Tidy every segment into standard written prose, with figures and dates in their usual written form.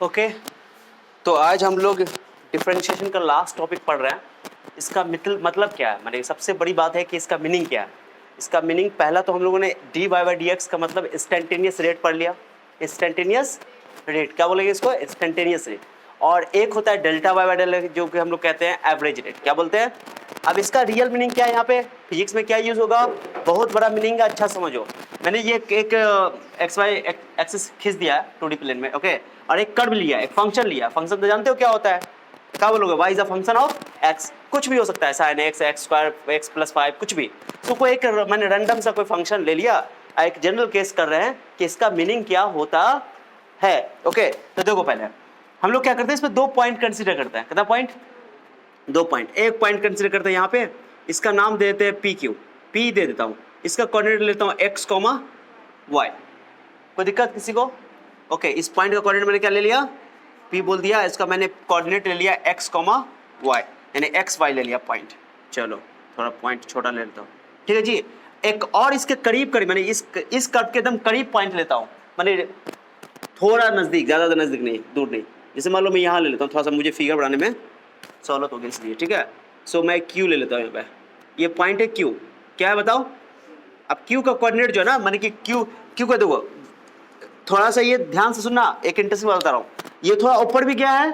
Okay, तो आज हम लोग डिफरेंशिएशन का लास्ट टॉपिक पढ़ रहे हैं। इसका मतलब क्या है, माने सबसे बड़ी बात है कि इसका मीनिंग क्या है। इसका मीनिंग पहला तो हम लोगों ने D Y by D X का मतलब इंस्टेंटेनियस रेट पढ़ लिया। इंस्टेंटेनियस रेट क्या बोलेंगे इसको, इंस्टेंटेनियस रेट। और एक होता है डेल्टा वाई बाई डेल्टा जो कि हम लोग कहते हैं एवरेज रेट, क्या बोलते हैं। अब इसका रियल मीनिंग क्या है, यहाँ पे फिजिक्स में क्या यूज होगा, बहुत बड़ा मीनिंग है, अच्छा समझो। मैंने ये एक एक्स वाई एक्सिस खींच दिया है 2D प्लेन में, ओके, और एक कर्व लिया, एक फंक्शन लिया। फंक्शन तो जानते हो क्या होता है, क्या बोलोगे, Y is a function of X, कुछ भी हो सकता है, sine X, X square, X plus 5, कुछ भी। तो कोई एक मैंने रैंडम सा कोई फंक्शन ले लिया, एक जनरल केस कर रहे हैं कि इसका मीनिंग क्या होता है। ओके, तो देखो पहले हम लोग क्या करते हैं, इसमें 2 पॉइंट कंसीडर करते हैं। कितना पॉइंट, 2 पॉइंट। एक पॉइंट कंसीडर करते हैं यहाँ पे, इसका नाम दे देते हैं पी क्यू, पी दे देता हूँ। इसका कोऑर्डिनेट लेता हूँ एक्स कॉमा वाई। कोई दिक्कत किसी को? ओके, इस पॉइंट का कोऑर्डिनेट मैंने क्या ले लिया, पी बोल दिया। इसका मैंने कोऑर्डिनेट ले लिया एक्स कॉमा वाई, यानी एक्स वाई ले लिया पॉइंट। चलो थोड़ा पॉइंट छोटा ले लेता हूँ, ठीक है जी। एक और इसके करीब करीब, मैंने इस कर्व के एकदम करीब पॉइंट लेता हूँ, मैंने थोड़ा नजदीक, ज्यादा नजदीक नहीं, दूर नहीं। जैसे मान लो मैं यहाँ ले लेता हूँ, थोड़ा सा मुझे फिगर बनाने में सहूलत होगी इसलिए, ठीक है। सो मैं क्यू ले लेता हूँ यहाँ पे, ये पॉइंट है क्यू, क्या है बताओ। अब क्यू का कोऑर्डिनेट जो है ना, मैंने कि क्यू का देखो, थोड़ा सा ये ध्यान से सुनना, एक इंटरेस्टिंग बात बता रहा हूँ। ये थोड़ा ऊपर भी गया है,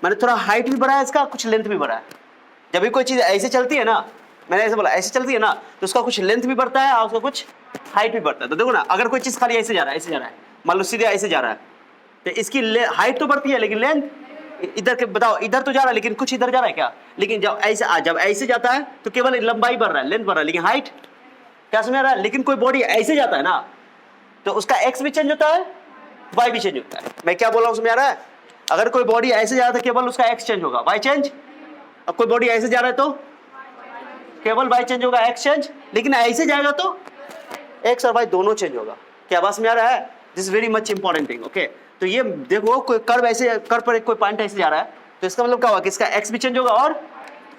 मैंने थोड़ा हाइट भी बढ़ा है इसका, कुछ लेंथ भी बढ़ा है। जब भी कोई चीज़ ऐसे चलती है ना, मैंने ऐसे बोला ऐसे चलती है ना, तो उसका कुछ लेंथ भी बढ़ता है और उसका कुछ हाइट भी बढ़ता है। तो देखो ना, अगर कोई चीज़ खाली ऐसे जा रहा है, ऐसे जा रहा है, मान लो सीधे ऐसे जा रहा है, तो इसकी हाइट तो बढ़ती है, लेकिन लेंथ इधर के बताओ, इधर तो जा रहा है लेकिन कुछ इधर जा रहा है क्या, लेकिन जब ऐसे जाता है तो केवल लंबाई बढ़ रहा है, लेंथ बढ़ रहा है, लेकिन हाइट क्या समझ रहा है। लेकिन कोई बॉडी ऐसे जाता है ना, तो उसका एक्स भी चेंज होता है, वाई भी चेंज होता है। मैं क्या बोल रहा हूँ समझ आ रहा है। अगर कोई बॉडी ऐसे जा रहा है तो केवल उसका एक्स चेंज होगा, वाई चेंज। अब कोई बॉडी ऐसे जा रहा है तो केवल वाई चेंज होगा, एक्स चेंज। लेकिन ऐसे जाएगा तो एक्स और वाई दोनों चेंज होगा। क्या बात समझ आ रहा है, this very much important thing. Okay, तो ये देखो, कोई कर्व ऐसे, कर्व पर कोई पॉइंट ऐसे जा रहा है, तो इसका मतलब क्या होगा कि इसका एक्स भी चेंज होगा और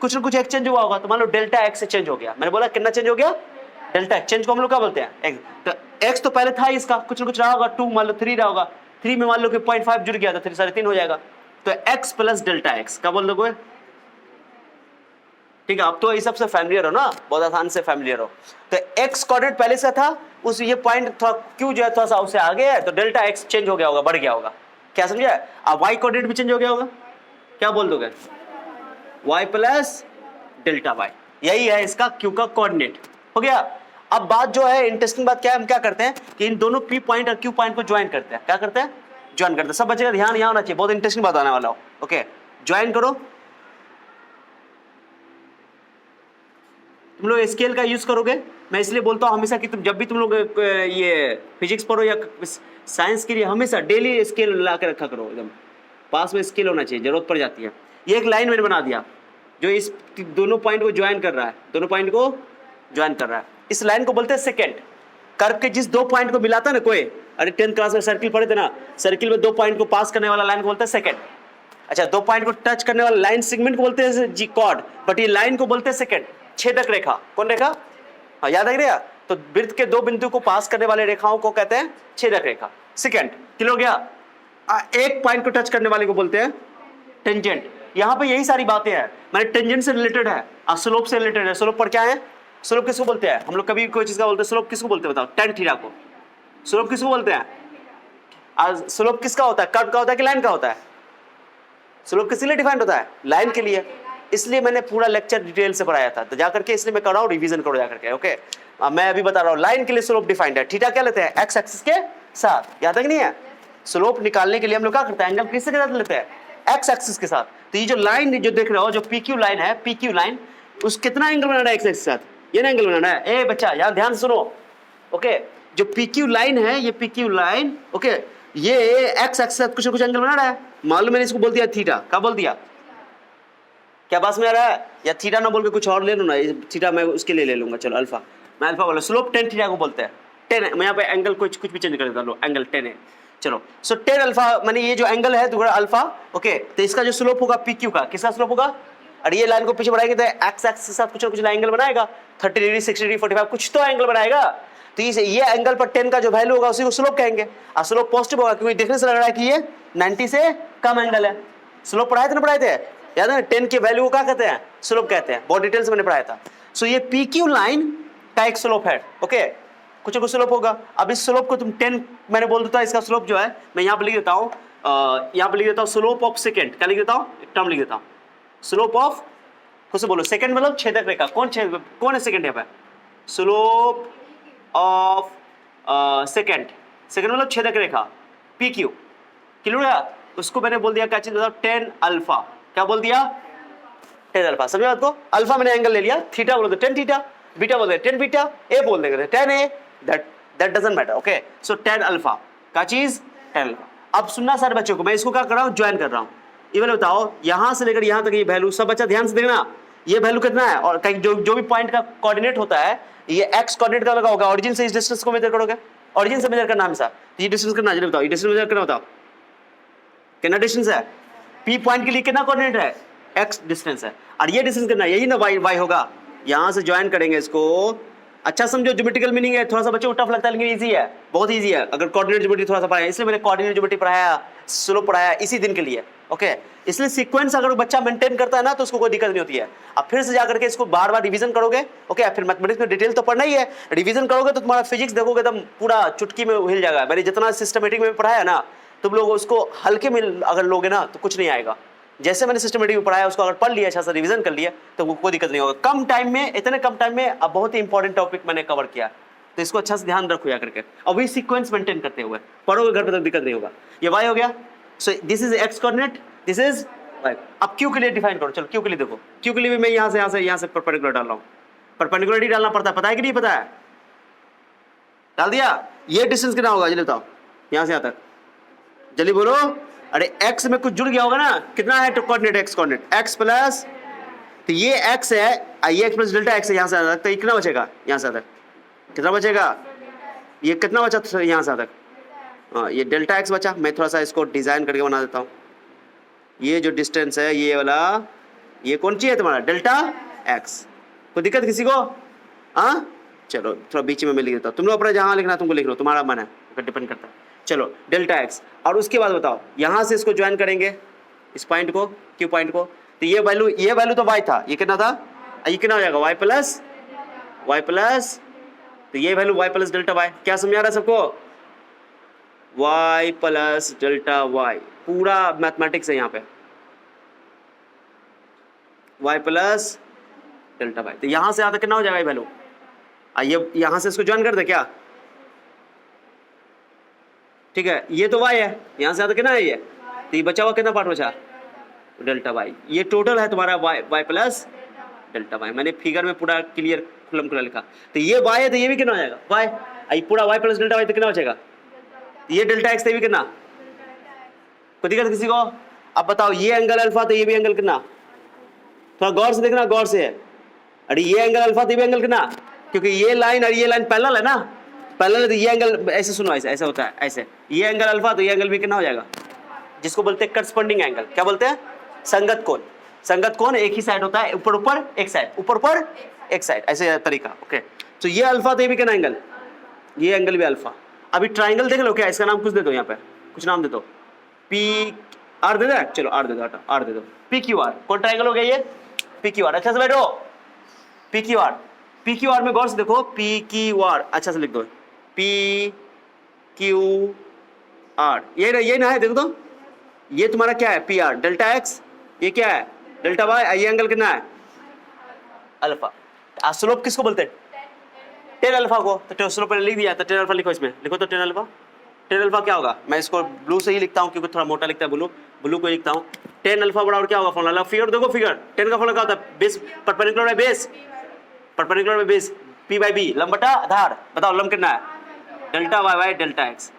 कुछ ना कुछ एक्स चेंज हुआ होगा। तो मान लो डेल्टा एक्स से चेंज हो गया, मैंने बोला कितना चेंज हो गया, डेल्टा एक्स। चेंज को हम लोग क्या बोलते हैं, एक्स। तो एक्स तो पहले था इसका, कुछ ना कुछ रहा होगा, 2 मान लो 3 रहा होगा, 3 में मान लो कि 0.5 जुड़ गया, तो 3 3.5 हो जाएगा। तो एक्स प्लस डेल्टा एक्स क्या बोल दोगे, ठीक है। अब तो ये सबसे फैमिलियर हो ना, बहुत आसान से फैमिलियर हो। तो एक्स कोऑर्डिनेट पहले से था, उस ये पॉइंट थोड़ा क्यू जो है थोड़ा सा उससे आगे है, तो डेल्टा एक्स चेंज हो गया होगा, बढ़ गया होगा। क्या समझे। अब वाई कोऑर्डिनेट भी चेंज हो गया होगा, क्या बोल दोगे, वाई प्लस डेल्टा वाई, यही है इसका क्यू का कोऑर्डिनेट, हो गया। अब बात जो है इंटरेस्टिंग बात क्या है, हम क्या करते हैं कि इन दोनों पी पॉइंट और क्यू पॉइंट को ज्वाइन करते हैं। क्या करते हैं, ज्वाइन करते हैं। सब बच्चे का ध्यान यहाँ होना चाहिए, बहुत इंटरेस्टिंग बात आने वाला हो। ओके, ज्वाइन करो। तुम लोग स्केल का यूज करोगे, मैं इसलिए बोलता हूँ हमेशा कि तुम जब भी तुम लोग ये फिजिक्स पढ़ो या साइंस के लिए, हमेशा डेली स्केल ला के रखा करो, एकदम पास में स्केल होना चाहिए, जरूरत पड़ जाती है। ये एक लाइन मैंने बना दिया जो इस दोनों पॉइंट को ज्वाइन कर रहा है, दोनों पॉइंट को ज्वाइन कर रहा है। इस लाइन को बोलते हैं सेकेंड। कर्व के जिस 2 पॉइंट को मिलाता है ना कोई, अरे 10th क्लास में सर्किल पढ़े थे ना, सर्किल में 2 पॉइंट को पास करने वाला लाइन को बोलते हैं सेकेंड। अच्छा, 2 पॉइंट को टच करने वाला लाइन सेगमेंट को बोलते हैं जी कॉर्ड, बट ये लाइन को बोलते हैं सेकेंड। छेदक रेखा, कौन रेखा, हाँ याद आ गया। तो वृत्त के 2 बिंदु को पास करने वाले रेखाओं को कहते हैं छेदक रेखा, सेकेंड। क्लियर हो गया। एक पॉइंट को टच करने वाले को बोलते हैं टेंजेंट। यहाँ पे यही सारी बातें हैं, मैंने टेंजेंट से रिलेटेड है और स्लोप से रिलेटेड है। स्लोप पर क्या है, स्लोप किसको बोलते हैं हम लोग, कभी कोई चीज का बोलते हैं स्लोप किसको बोलते हैं बताओ, tan थीटा को स्लोप किसको बोलते हैं। आज स्लोप किसका होता है, कर्व का होता है कि लाइन का होता है। स्लोप किस लिए डिफाइंड होता है, लाइन के लिए। इसलिए मैंने पूरा लेक्चर डिटेल से पढ़ाया था, तो जाकर के इसलिए मैं कर रहा हूँ, रिवीजन करो जाकर के। ओके, मैं अभी बता रहा हूँ, लाइन के लिए स्लोप डिफाइंड है। थीटा क्या लेते हैं, एक्स एक्सिस के साथ, याद है कि नहीं है। स्लोप निकालने के लिए हम लोग क्या करते हैं, एंगल किसके साथ लेते हैं, एक्स एक्सिस के साथ। तो ये जो लाइन जो देख रहे हो, जो पी क्यू लाइन है, पी क्यू लाइन, उस कितना एंगल बनाना है एक्स एक्सिस के साथ, ये ना एंगल बनाना है। ए बच्चा यार ध्यान सुनो, ओके, जो पी क्यू लाइन है, ये पी क्यू लाइन, ओके, ये एक्स एक्सिस के साथ कुछ ना कुछ एंगल बना रहा है। मालूम मैंने इसको बोल दिया थीटा, क्या बोल दिया, क्या पास में आ रहा है, या थीटा ना बोल के कुछ और ले लो ना, थीटा मैं उसके लिए ले लूंगा, चलो अल्फा, मैं अल्फा बोला। स्लोप tan थीटा को बोलते हैं, 10 है। मैं यहाँ पे एंगल कुछ भी चेंज कर देता हूँ, एंगल 10 है, चलो। सो tan अल्फा, मैंने ये जो एंगल है दूसरा अल्फा, ओके, तो इसका जो स्लोप होगा पी क्यू का, किसका स्लोप होगा, और ये लाइन को पीछे बढ़ाएंगे तो एक्स एक्स के साथ कुछ ना कुछ एंगल बनाएगा, 30 डिग्री, 60 डिग्री, 45, कुछ तो एंगल बनाएगा। तो ये एंगल पर 10 का जो वैल्यू होगा उसी को स्लोप कहेंगे, और स्लोप पॉजिटिव होगा क्योंकि देखने से लग रहा है कि ये 90 से कम एंगल है। स्लोप पढ़ाए थे ना, पढ़ाए थे याद है ना, 10 के वैल्यू को क्या कहते हैं, स्लोप कहते हैं, बहुत डिटेल से मैंने पढ़ाया था। सो ये PQ लाइन का एक स्लोप है, ओके, कुछ कुछ स्लोप होगा। अब इस स्लोप को तुम 10 मैंने बोल देता, इसका स्लोप जो है मैं यहाँ पे लिख देता हूँ, यहाँ पे लिख देता हूँ स्लोप ऑफ सेकेंड, क्या लिख देता हूँ, एक टर्म लिख देता हूँ, स्लोप ऑफ, खुद से बोलो, सेकेंड मतलब छेदक रेखा, कौन है सेकेंड यहाँ पे, स्लोप ऑफ सेकेंड, सेकेंड मतलब छेदक रेखा PQ, क्लियर, उसको मैंने बोल दिया क्या चीज, 10 अल्फा, क्या बोल दिया, 10 अल्फा, समझे बात को, अल्फा मैंने एंगल ले लिया, थीटा बोल दो 10 थीटा, बीटा बोल दे 10 बीटा, ए बोल देंगे 10 A, that doesn't matter, okay. So 10 alpha का चीज 10 अल्फा। अब सुनना सारे बच्चों को, मैं इसको क्या कर रहा हूँ, ज्वाइन कर रहा हूँ। इवन बताओ यहां से लेकर यहां तक ये वैल्यू, सब बच्चा ध्यान से देखना, ये वैल्यू कितना है, और कहीं जो भी पॉइंट का कोऑर्डिनेट होता है ये एक्स कोऑर्डिनेट का लगा होगा, ऑरिजिन से इस डिस्टेंस को मेजर करोगे, ऑरिजिन से मेजर करना हमेशा, ये डिस्टेंस करना, जल्दी बताओ ये डिस्टेंस मेजर करना, बताओ कितना डिस्टेंस है, P पॉइंट के लिए कितना कोऑर्डिनेट है, x डिस्टेंस है, और ये डिस्टेंस कितना, यही ना y होगा, यहां से ज्वाइन करेंगे इसको। अच्छा समझो, ज्योमेट्रिकल मीनिंग है, थोड़ा सा बच्चों को टफ लगता है लेकिन इजी है, बहुत इजी है, अगर कोऑर्डिनेट ज्योमेट्री थोड़ा सा पढ़ाया, इसलिए मैंने कोऑर्डिनेट ज्योमेट्री पढ़ाया, स्लोप पढ़ाया इसी दिन के लिए, ओके। इसलिए सीक्वेंस अगर बच्चा मेंटेन करता है ना तो उसको कोई दिक्कत नहीं होती है। अब फिर से जाकर के इसको बार बार रिवीजन करोगे, ओके, फिर मैथमेटिक्स में डिटेल तो पढ़ना ही है, रिवीजन करोगे तो तुम्हारा फिजिक्स देखोगे एकदम पूरा चुटकी में हिल जाएगा। मैंने जितना सिस्टमेटिक में पढ़ाया ना, तुम लोग उसको हल्के में अगर लोगे ना तो कुछ नहीं आएगा। जैसे मैंने सिस्टमेटिक में पढ़ाया उसको अगर पढ़ लिया, अच्छा सा रिवीजन कर लिया तो कोई दिक्कत नहीं होगा। कम टाइम में, इतने कम टाइम में अब बहुत ही इंपॉर्टेंट टॉपिक मैंने कवर किया, तो इसको अच्छा से ध्यान रखो जाकर के, और वही सीक्वेंस मेंटेन करते हुए पढ़ोगे घर पे तो दिक्कत नहीं होगा। ये y हो गया, so this is x coordinate, this is y। अब q के लिए डिफाइन करो, चलो q के लिए देखो, q के लिए भी मैं यहाँ से परपेंडिकुलर डाल रहा हूँ, परपेंडिकुलरिटी डालना पता है कि नहीं पता है, डाल दिया। ये डिस्टेंस कितना होगा जल्दी बताओ, यहाँ से यहाँ तक जल्दी बोलो, अरे x में कुछ जुड़ गया होगा ना, कितना है coordinate, x coordinate x plus, तो ये x है, ये x प्लस डेल्टा x है, यहाँ से तक, तो ये कितना बचेगा, यहाँ से तक कितना बचेगा, ये कितना बचा यहाँ से तक, हाँ ये डेल्टा x बचा। मैं थोड़ा सा इसको डिजाइन करके बना देता हूँ, ये जो डिस्टेंस है ये वाला, ये कौन सी है तुम्हारा, डेल्टा x, कोई दिक्कत किसी को, हाँ चलो थोड़ा बीच में मैं लिख देता हूँ, तुम लोग अपना जहाँ लिखना तुमको लिख लो, तुम्हारा मन है, डिपेंड करता है। चलो डेल्टा x, और उसके बाद बताओ यहाँ से इसको ज्वाइन करेंगे इस पॉइंट को, Q पॉइंट को, तो ये वैल्यू तो y था, ये कितना था, ये कितना हो जाएगा y प्लस, तो ये value y plus delta y, क्या समझ आ रहा है सबको, y प्लस डेल्टा y, पूरा मैथमेटिक्स है यहाँ पे, y प्लस डेल्टा y, तो यहाँ से आता कितना हो जाएगा ये वैल्यू, आइए यहाँ से इसको ज्वाइन कर दे क्या, ठीक है, ये तो y है, यहाँ से आता कितना है ये, तो ये बचा हुआ कितना पार्ट बचा, डेल्टा y, ये टोटल है तुम्हारा y प्लस डेल्टा y, मैंने फिगर में पूरा क्लियर खुलम खुला लिखा, तो ये y है तो ये भी कितना हो जाएगा y, ये पूरा y प्लस डेल्टा y तो कितना बचेगा, ये डेल्टा x तो भी कितना, कोई दिक्कत किसी को। अब बताओ ये एंगल अल्फा तो ये भी एंगल कितना, थोड़ा गौर से देखना, गौर से है, अरे ये एंगल अल्फा तो ये भी एंगल कितना, क्योंकि ये लाइन और ये लाइन पैरेलल है ना, पैरेलल है तो ये एंगल, ऐसे सुनो, ऐसे होता है, ऐसे ये एंगल अल्फा तो ये एंगल भी कितना हो जाएगा, जिसको बोलते हैं करस्पॉन्डिंग एंगल, क्या बोलते हैं, संगत कोण। संगत कोण एक ही साइड होता है, ऊपर ऊपर एक साइड, ऊपर ऊपर एक साइड, ऐसे तरीका, ओके। तो ये अल्फा तो ये भी कितना एंगल, ये एंगल भी अल्फा। अभी ट्राइंगल देख लो क्या, इसका नाम कुछ दे दो, यहाँ पे कुछ नाम दे दो, पी आर दे दो, चलो आर दे दो, आर दे दो, पी क्यू आर, कौन ट्राइंगल हो गया ये, पी क्यू आर, अच्छा से बैठो, P Q R, P Q R में गौर से देखो, पी क्यू आर अच्छा से लिख दो, पी क्यू आर, ये ना है, देखो तो ये तुम्हारा क्या है, पी आर डेल्टा एक्स, ये क्या है डेल्टा वाई, ये एंगल कितना है अल्फा। स्लोप किसको बोलते हैं, टेन अल्फा को, तो स्लोप मैंने लिख दिया, तो टेन अल्फा लिखो, इसमें लिखो तो टेन अल्फा, टेन अल्फा क्या होगा, मैं इसको ब्लू से ही लिखता हूँ क्योंकि थोड़ा मोटा लिखता है, ब्लू को लिखता हूँ, टेन अल्फा बराबर क्या होगा फॉर्मूला, फिगर देखो, फिगर टेन का फॉर्मूला क्या होता है, base perpendicular by base, perpendicular by base, P by B, लंब बटा आधार, बताओ लंब कितना है, delta Y by delta X.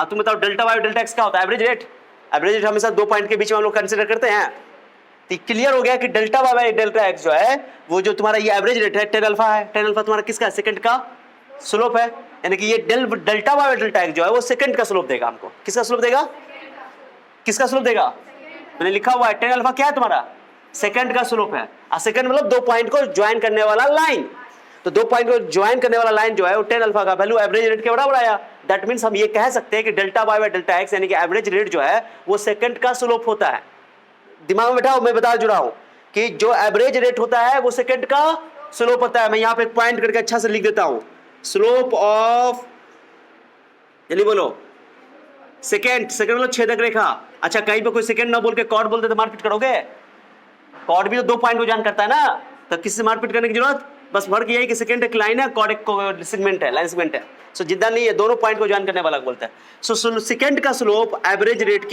तुम बताओ डेल्टा वाई डेल्टा एक्स क्या होता है, एवरेज रेट, एवरेज रेट हमेशा दो पॉइंट के बीच में हम लोग कंसीडर करते हैं। तो क्लियर हो गया कि delta Y by delta X जो है वो जो तुम्हारा ये एवरेज रेट है, टेन अल्फा है, टेन अल्फा तुम्हारा किसका है, सेकंड का स्लोप है, यानी कि ये delta Y by delta X जो है वो सेकंड का स्लोप देगा हमको, किसका स्लोप देगा, किसका स्लोप देगा, मैंने लिखा हुआ है टेन अल्फा क्या है तुम्हारा, सेकंड का स्लोप है, और सेकंड मतलब दो पॉइंट को ज्वाइन करने वाला लाइन। तो दो पॉइंट को ज्वाइन करने वाला लाइन जो है वो tan अल्फा का वैल्यू एवरेज रेट के बराबर आया। दैट मीन्स हम ये कह सकते हैं कि delta Y by delta X यानी कि एवरेज रेट जो है वो सेकंड का स्लोप होता है। दिमाग में बैठाओ, मैं बता जुड़ा हूं कि जो एवरेज रेट होता है वो सेकंड का स्लोप होता है। मैं यहां पे पॉइंट करके अच्छा से लिख देता हूं, स्लोप ऑफ, जल्दी बोलो, सेकंड, सेकंड मतलब छेदक रेखा। अच्छा कहीं पे कोई सेकंड ना बोल के कॉर्ड बोलते तो मारपीट करोगे? कॉर्ड भी तो दो पॉइंट को ज्वाइन करता है ना, तो किसी से मारपीट करने की जरूरत? बस फर्क ये है कि सेकंड एक लाइन है, कॉर्ड एक सेगमेंट है, लाइन सेगमेंट है। सो जितना नहीं है, दोनों पॉइंट को ज्वाइन करने वाला बोलता है। सो सेकंड का स्लोप एवरेज रेट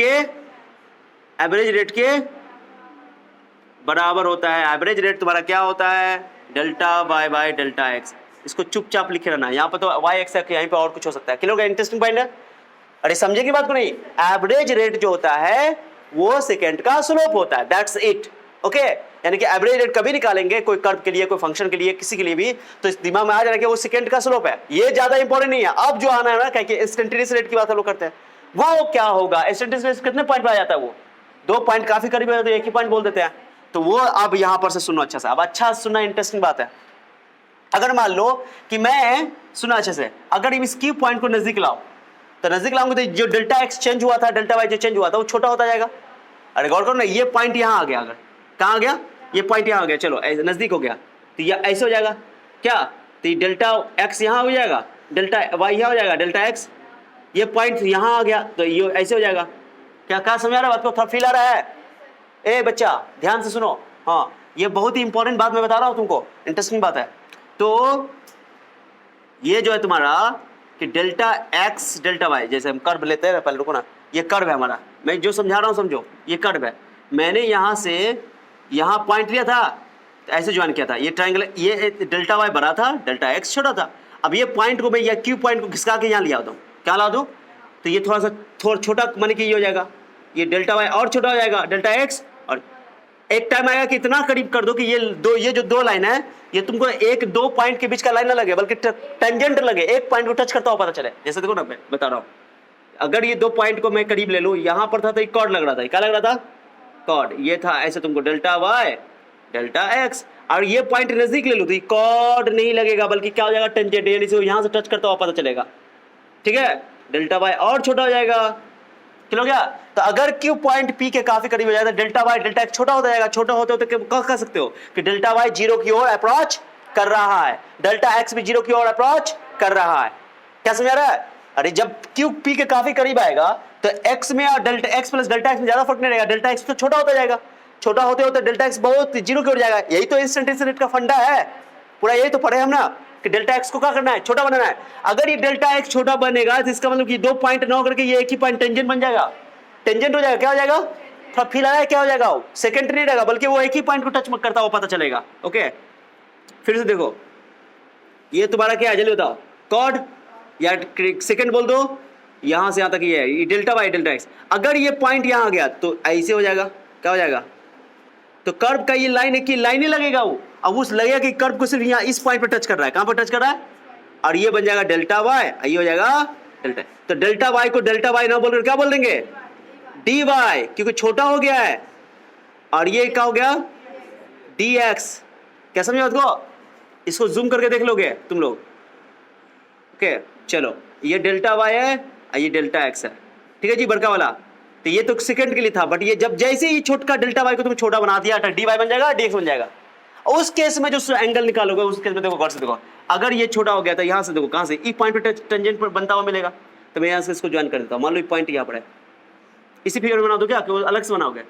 के बराबर होता है। एवरेज रेट तुम्हारा क्या होता है? Delta Y by delta X. इसको चुपचाप लिखे रहना, यहाँ पर तो वाई एक्स है, यहीं पे और कुछ हो सकता है। क्लियर? इंटरेस्टिंग पॉइंट है। अरे समझे की बात को नहीं? एवरेज रेट जो होता है वो सेकंड का स्लोप होता है, दैट्स इट। ओके, यानी कि एवरेज रेट कभी निकालेंगे कोई कर्व के लिए, कोई फंक्शन के लिए, किसी के लिए भी, तो इस दिमाग में आ जाना कि वो सेकंड का स्लोप है। ये ज्यादा इंपॉर्टेंट नहीं है। अब जो आना है ना, कि इंस्टेंटेनियस रेट की बात हम लोग करते हैं, वो क्या होगा? इंस्टेंटेनियस रेट कितने पॉइंट पर आ जाता है? वो दो पॉइंट काफी करीब है तो एक ही पॉइंट बोल देते हैं। तो वो अब यहां पर से सुनो अच्छा से, अब अच्छा सुनना, इंटरेस्टिंग बात है। अगर मान लो कि मैं, सुना अच्छे से, अगर इस क्यू पॉइंट को नजदीक लाओ, तो नजदीक लाऊंगे तो जो डेल्टा एक्स चेंज हुआ था, डेल्टा वाई जो चेंज हुआ था, वो छोटा होता जाएगा। अरे गौर करो ना, ये पॉइंट यहां आ गया, अगर कहां आ गया? ये पॉइंट यहां आ गया, चलो नजदीक हो गया, तो ये ऐसे हो जाएगा क्या? तो ये डेल्टा एक्स यहां हो जाएगा, डेल्टा वाई यहां हो जाएगा, डेल्टा एक्स, ये पॉइंट यहां आ गया तो ये ऐसे हो जाएगा। क्या समझ आ रहा है बात को? थोड़ा फील आ रहा है? ए बच्चा ध्यान से सुनो, हाँ ये बहुत ही इंपॉर्टेंट बात मैं बता रहा हूं तुमको, इंटरेस्टिंग बात है। तो ये जो है तुम्हारा कि डेल्टा एक्स डेल्टा वाई, जैसे हम कर्व लेते हैं, पहले रुको ना, ये कर्व है हमारा, मैं जो समझा रहा हूं समझो, ये कर्व है। मैंने यहां से यहां पॉइंट लिया था, तो ऐसे ज्वाइन किया था, ये ट्रायंगल, ये डेल्टा वाई बड़ा था, डेल्टा एक्स छोटा था। अब ये पॉइंट को मैं, या क्यू पॉइंट को घिसका के यहां लिया दूं, क्या ला दूं? तो ये थोड़ा सा छोटा माने कि ये हो जाएगा, ये डेल्टा वाई और छोटा हो जाएगा, डेल्टा एक्स, और एक टाइम आएगा कि इतना करीब कर दो कि ये जो दो लाइन है, ये तुमको एक दो पॉइंट के बीच का लाइन ना लगे, बल्कि टेंजेंट लगे, एक पॉइंट को टच करता हुआ पता चले। जैसे देखो ना, मैं बता रहा हूं, अगर ये दो पॉइंट को मैं करीब ले लूं, यहां पर था तो एक कॉर्ड लग रहा था, क्या लग रहा था? कॉर्ड। ये था ऐसे तुमको डेल्टा वाई डेल्टा एक्स, और ये पॉइंट नजदीक ले लो तो ये कॉर्ड नहीं लगेगा, बल्कि क्या हो जाएगा? टेंजेंट, यानी से यहां से टच करता हुआ पता चलेगा। ठीक है, डेल्टा वाई और छोटा हो जाएगा। क्लियर हो गया? तो अगर क्यू पॉइंट पी के काफी करीब हो जाए तो डेल्टा वाई डेल्टा एक्स छोटा होता जाएगा। छोटा होते होते क्या कह सकते हो कि डेल्टा वाई जीरो की ओर अप्रोच कर रहा है, डेल्टा एक्स भी जीरो की ओर अप्रोच कर रहा है। क्या समझ आ रहा है? अरे जब क्यू पी के काफी करीब आएगा तो एक्स में और delta x plus delta x में ज्यादा फर्क नहीं रहेगा, डेल्टा एक्स तो छोटा होता जाएगा, छोटा होते होते डेल्टा एक्स बहुत जीरो की ओर जाएगा। यही तो इंस्टेंटेनियस रेट का फंडा है पूरा, यही तो पढ़े हम ना कि डेल्टा एक्स को क्या करना है? छोटा बनाना है। अगर ये डेल्टा एक्स छोटा बनेगा तो इसका मतलब कि दो पॉइंट ना होकर के ये एक ही पॉइंट टेंजेंट बन जाएगा, टेंजेंट हो जाएगा। क्या हो जाएगा? थोड़ा फील आ रहा है? क्या हो जाएगा? वो सेकेंडरी नहीं रहेगा, बल्कि वो एक ही पॉइंट को टच करता हुआ पता चलेगा। ओके, फिर से देखो, ये तुम्हारा क्या है जल्दी बताओ? कॉर्ड या सेकंड बोल दो, यहां से यहां तक ये है, ये डेल्टा वाई डेल्टा एक्स। अगर ये पॉइंट यहां आ गया तो ऐसे हो जाएगा, क्या हो जाएगा? तो कर्व का ये लाइन एक ही लाइन ही लगेगा वो, अब उस लगेगा कि कर्व को सिर्फ यहाँ इस पॉइंट पर टच कर रहा है। कहां पर टच कर रहा है? और ये बन जाएगा डेल्टा वाई, ये हो जाएगा डेल्टा। तो डेल्टा वाई को डेल्टा वाई ना बोलकर क्या बोल देंगे? डी वाई, क्योंकि छोटा हो गया है, और ये क्या हो गया? D x. क्या समझे बात को? इसको जूम करके देख लोगे तुम लोग। ओके चलो, ये डेल्टा वाई है, ये डेल्टा एक्स है, ठीक है जी, बड़का वाला। तो ये तो सेकंड के लिए था, बट ये जब जैसे ही छोटा डेल्टा वाई को तुम छोटा बना दिया, डी वाई बन जाएगा, डी एक्स बन जाएगा। उस केस में जो एंगल निकालोगे, उस केस में देखो, गौर से देखो, अगर ये छोटा हो गया तो यहां से देखो, कहां से? ई पॉइंट पे टेंजेंट पर बनता हुआ मिलेगा। तो मैं यहां से इसको ज्वाइन कर देता हूं, मान लो ये पॉइंट यहां पर है, इसी फिगर में बना दो क्या, कि अलग से बनाओगे?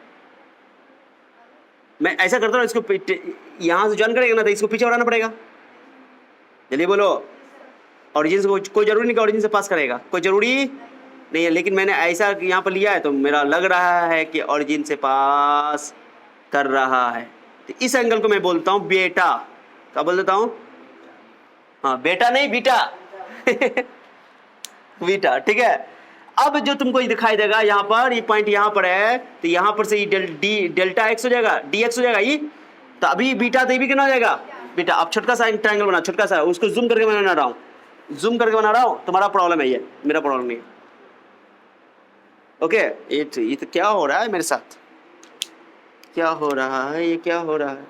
मैं ऐसा करता हूं, इसको यहां से ज्वाइन करेगा ना तो इसको पीछे बढ़ाना पड़ेगा। जल्दी बोलो, ऑरिजिन से कोई जरूरी नहीं कि ऑरिजिन से पास करेगा, कोई जरूरी नहीं है, लेकिन मैंने ऐसा यहाँ पर लिया है तो मेरा लग रहा है कि ऑरिजिन से पास कर रहा है। तो इस एंगल को मैं बोलता हूँ बेटा। क्या बोल देता हूँ? हाँ, बेटा नहीं बीटा बीटा, ठीक है। अब जो तुमको ये दिखाई देगा यहाँ पर, ये पॉइंट यहाँ पर है, तो यहाँ पर से ये डेल्टा एक्स हो जाएगा, डी एक्स हो जाएगा ये। तो अभी बीटा तो ये भी कितना हो जाएगा? बेटा। अब छोटका सा ट्रायंगल बना, छोटका सा, उसको जूम करके मैं बना रहा हूँ, जूम करके बना रहा हूँ। तुम्हारा प्रॉब्लम है ये, मेरा प्रॉब्लम नहीं है। ओके, ये तो क्या हो रहा है मेरे साथ? क्या हो रहा है? ये क्या हो रहा है?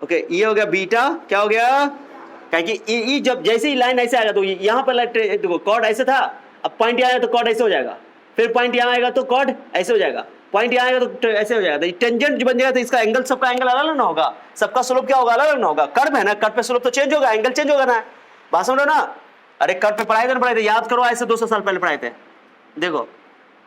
ओके, ये हो गया बीटा, क्या हो गया? क्या कि ई जब जैसे ही लाइन ऐसे आएगा तो यहाँ पर देखो कॉर्ड ऐसे था, अब पॉइंट यहाँ आएगा तो कॉर्ड ऐसे हो जाएगा, फिर पॉइंट यहाँ आएगा तो कॉर्ड ऐसे हो जाएगा, पॉइंट यहाँ आएगा तो ऐसे हो जाएगा। तो टेंजेंट जो बन जाएगा तो इसका एंगल, सबका एंगल अलग ना होगा, सबका स्लोप क्या होगा, अलग ना होगा। कर्व है ना, कर्व पे स्लोप तो चेंज होगा, एंगल चेंज होगा ना। बात समझ रहे हो ना? अरे कर्व पे पढ़ाए थे ना, पढ़ाए थे, याद करो, ऐसे 200 साल पहले पढ़ाए थे। देखो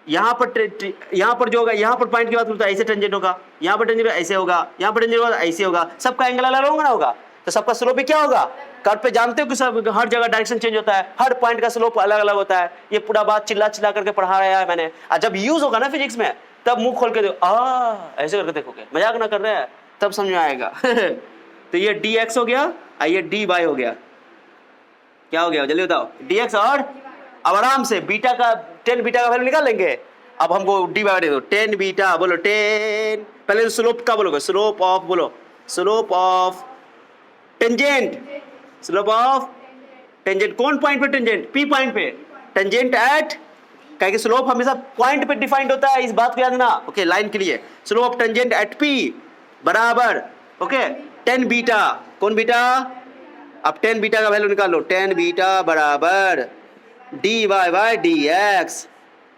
यहाँ पर जो होगा, यहाँ पर पॉइंट की बात करता है ऐसे टेंजेंट होगा, यहाँ पर टेंजेंट ऐसे होगा, यहाँ पर टेंजेंट होगा ऐसे होगा, सबका एंगल अलग होगा ना होगा, तो सबका स्लोप भी क्या होगा। कर्व पे जानते हो कि सब हर जगह डायरेक्शन चेंज होता है, हर पॉइंट का स्लोप अलग अलग होता है। ये पूरा बात चिल्ला चिल्ला करके पढ़ाया है मैंने, और जब यूज होगा ना फिजिक्स में तब मुंह खोल के देखो, ऐसे करके देखोगे, मजाक ना कर रहे हैं, तब समझ में आएगा। तो ये dx हो गया, ये dy हो गया, क्या हो गया जल्दी बताओ, dx। और अब आराम से बीटा का, टेन बीटा का वैल्यू निकाल लेंगे। अब हमको dy दे दो, टेन बीटा, बोलो टेन, पहले स्लोप का बोलोगे, स्लोप ऑफ, बोलो slope of tangent, slope of tangent. कौन पॉइंट पे टेंजेंट, p पॉइंट पे टेंजेंट एट, क्या कि स्लोप हमेशा पॉइंट पे डिफाइंड होता है, इस बात को याद रखना। ओके, लाइन के लिए slope of tangent at p बराबर, ओके, टेन बीटा। कौन बीटा, अब टेन बीटा का वैल्यू निकालो, टेन बीटा बराबर dy बाय dx,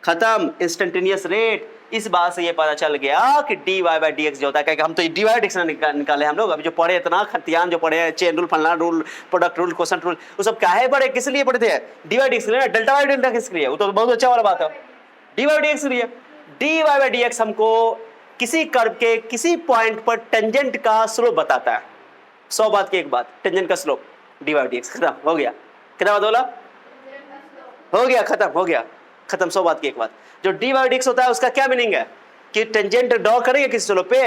खत्म, इंस्टेंटेनियस रेट। इस बात से ये पता चल गया कि dy बाय dx जो होता है, हम तो dy बाय dx निकाले हम लोग, अभी जो पढ़े इतना खतियान जो पढ़े, चेन रूल, फलना rule, product rule, question rule, वो सब काहे पढ़े, किस लिए पढ़े थे, dy बाय dx के लिए, डेल्टा बाय डेल्टा किसके लिए, वो तो बहुत अच्छा वाला बात है, dy बाय dx के लिए। dy बाय dx हमको किसी कर्व के किसी पॉइंट पर टेंजेंट का स्लोप बताता है। 100 बात की एक बात, टेंजेंट का स्लोप dy बाय dx, खत्म हो गया। कितना बात बोला, हो गया, खत्म हो गया, खत्म, 100 बात की एक बात। जो dy बाय dx होता है उसका क्या मीनिंग है कि टेंजेंट ड्रॉ करेंगे किसी स्लोप पे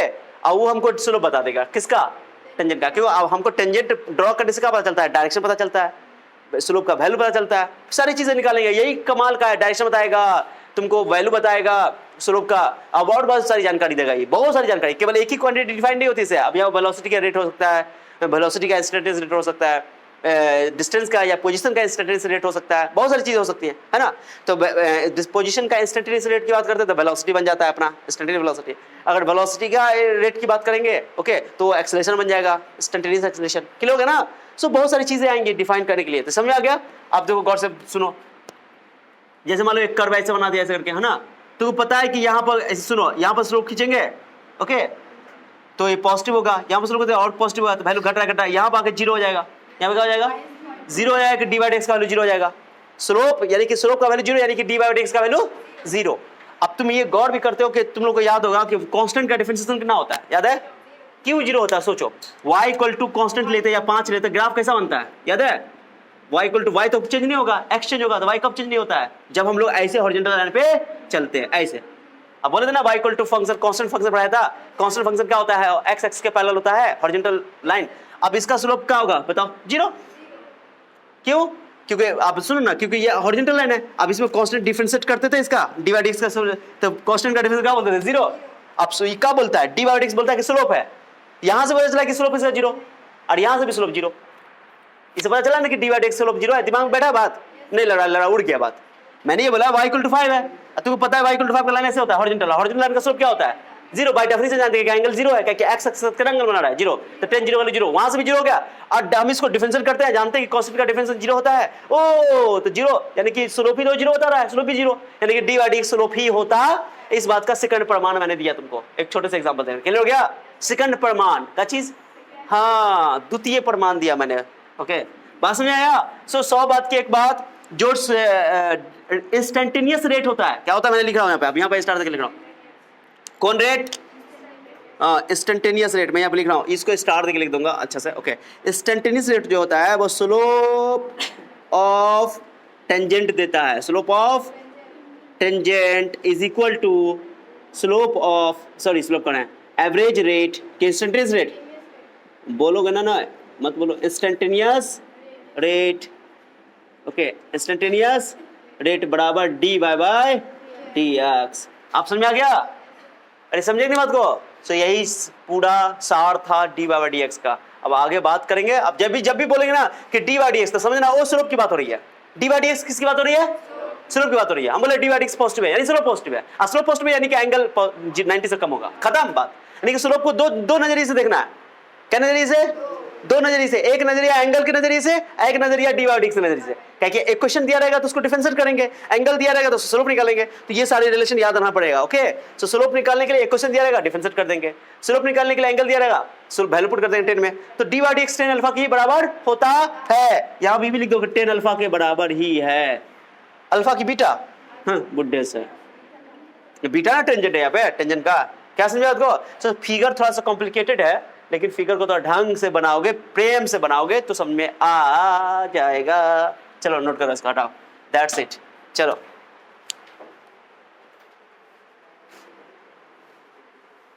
और वो हमको स्लोप बता देगा, किसका, टेंजेंट का। क्यों, अब हमको टेंजेंट ड्रॉ करने से क्या पता चलता है, डायरेक्शन पता चलता है, स्लोप का वैल्यू पता चलता है, सारी चीजें निकालेंगे, यही कमाल का है। डायरेक्शन बताएगा तुमको, वैल्यू बताएगा स्लोप का, अब और बहुत सारी जानकारी देगा, ये बहुत सारी जानकारी, केवल एक ही क्वांटिटी डिफाइंड नहीं होती है। अब यहाँ वेलोसिटी का रेट हो सकता है, वेलोसिटी का इंस्टेंटेनियस रेट हो सकता है, डिस्टेंस का या पोजीशन का इंस्टेंटेनियस रेट हो सकता है, बहुत सारी चीजें हो सकती हैं, है ना। तो पोजीशन का इंस्टेंटेनियस रेट की बात करते हैं तो वेलोसिटी बन जाता है अपना, इंस्टेंटेनियस वेलोसिटी। अगर वेलोसिटी का रेट की बात करेंगे, ओके, तो एक्सेलरेशन बन जाएगा, इंस्टेंटेनियस एक्सेलरेशन, क्लियर हो गया ना। सो बहुत सारी चीजें आएंगी डिफाइन करने के लिए, तो समझ आ गया। आप देखो गौर से सुनो, जैसे मान लो एक कर्व ऐसे बना दिया ऐसे करके, है ना, तो पता है कि यहाँ पर ऐसे, सुनो, यहाँ पर स्लोप खींचेंगे, ओके, तो ये पॉजिटिव होगा, यहाँ पर स्लोप और पॉजिटिव होगा, तो वैल्यू घट रहा है, यहाँ पर आके जीरो हो जाएगा, यहाँ पे क्या हो जाएगा, जीरो हो जाएगा, डी बाई एक्स का वैल्यू जीरो हो जाएगा। स्लोप यानी कि स्लोप का वैल्यू जीरो, यानी कि डी बाई एक्स का वैल्यू जीरो। अब तुम ये गौर भी करते हो कि तुम लोग को याद होगा कि कांस्टेंट का डिफरेंशिएशन कितना होता है, याद है, क्यों जीरो होता है, सोचो, y इक्वल टू कांस्टेंट लेते या 5 लेते, ग्राफ कैसा बनता है, याद है, y इक्वल टू y तो चेंज नहीं होगा, x चेंज होगा, तो y कब चेंज नहीं होता है, जब हम लोग ऐसे हॉरिजॉन्टल लाइन पे चलते हैं, ऐसे। अब बोले थे ना y equal to function, constant function पढ़ाया था, कांस्टेंट फंक्शन क्या होता है, x एक्सिस के पैरेलल होता है हॉरिजॉन्टल लाइन। अब इसका स्लोप क्या होगा बताओ, जीरो। क्यों, क्योंकि आप सुनो ना, क्योंकि ये हॉरिजॉन्टल लाइन है। अब इसमें कांस्टेंट डिफरेंशिएट करते थे इसका, डी बाई एक्स का, तो कांस्टेंट का डिफरेंस क्या बोलते थे, जीरो। अब ये क्या बोलता है, डी बाई एक्स बोलता है कि स्लोप है, यहां से पता चला कि स्लोप इसका जीरो, और यहां से भी स्लोप जीरो, इसे पता चला ना कि D by x slope zero है। दिमाग में बैठा बात, नहीं लड़ा उड़ गया बात। मैंने ये बोला y इक्वल टू 5 है, तुमको पता है y इक्वल टू 5 का लाइन ऐसे होता है, हॉरिजॉन्टल लाइन का स्लोप क्या होता है, जीरो। बाय डेफिनेशन जानते हैं कि एंगल जीरो है, क्या कि x एक्सिस का एंगल बना रहा है जीरो, तो tan जीरो वाली जीरो, वहां से भी जीरो हो गया। और हम इसको डिफरेंशियल करते हैं, जानते हैं कि कांस्टेंट का डिफरेंशियल जीरो होता है, ओ तो जीरो, यानी कि स्लोप ही तो जीरो होता रहा है, स्लोप भी जीरो, यानी कि डी बाई डी स्लोप ही होता। इस बात का सेकंड प्रमाण मैंने दिया तुमको, एक छोटे से एग्जांपल देने, क्लियर हो गया। सेकंड प्रमाण का चीज, हाँ, द्वितीय प्रमाण दिया मैंने, ओके, बात समझ आया। सो 100 बात की एक बात, जो इंस्टेंटेनियस रेट होता है, क्या होता है, मैंने लिख रहा हूं यहाँ पे, अब यहाँ पे स्टार करके लिख रहा हूं, कौन रेट, इंस्टेंटेनियस रेट, मैं यहाँ पे लिख रहा हूँ, इसको स्टार देके लिख दूंगा अच्छा से, ओके। इंस्टेंटेनियस रेट जो होता है वो स्लोप ऑफ टेंजेंट देता है, slope of tangent is equal to slope of, sorry slope करना है, एवरेज रेट के इंस्टेंटेनियस रेट, बोलोगे ना, मत बोलो, instantaneous rate, okay, instantaneous rate बराबर डी बाय डी एक्स। आप समझ में आ गया, अरे समझे नहीं बात को। सो यही पूरा सार था डी बाय डी एक्स का। अब आगे बात करेंगे, अब जब भी बोलेंगे ना कि डी बाय डी एक्स, तो समझना वो स्लोप की बात हो रही है। डी बाय डी एक्स किसकी बात हो रही है, स्लोप की बात हो रही है। हम बोले D by D X positive है, यानी स्लोप पॉजिटिव है, स्लोप पॉजिटिव यानी कि एंगल 90 से कम होगा, खत्म बात। यानी कि स्लोप को दो नजरिए से देखना है, क्या नजरिए से, दो नजरिए से, एक नजरिया एंगल के नजरिए से, एक नजरिया डी बाई डी एक्स के नजरिए से। क्या कि एक क्वेश्चन दिया रहेगा तो उसको डिफरेंशिएट करेंगे, एंगल दिया रहेगा तो स्लोप निकालेंगे। तो ये सारे रिलेशन याद रखना पड़ेगा। ओके, सो स्लोप निकालने के लिए एक क्वेश्चन दिया रहेगा, डिफरेंशिएट कर देंगे। स्लोप निकालने के लिए एंगल दिया रहेगा, स्लोप वैल्यू पुट कर देंगे 10 में। तो D by D x tan alpha के बराबर होता है, यहां भी लिख दोगे tan अल्फा के बराबर ही है। अल्फा की बीटा, हाँ बुड्ढे से, ये बीटा ना टेंजेंट है यहाँ पे, टेंजेंट का क्या समझा आपको। तो फिगर थोड़ा सा कॉम्प्लिकेटेड है, लेकिन फिगर को तो ढंग से बनाओगे, प्रेम से बनाओगे तो समझ में आ जाएगा। चलो नोट करो इसका, हटाओ, दैट्स इट। चलो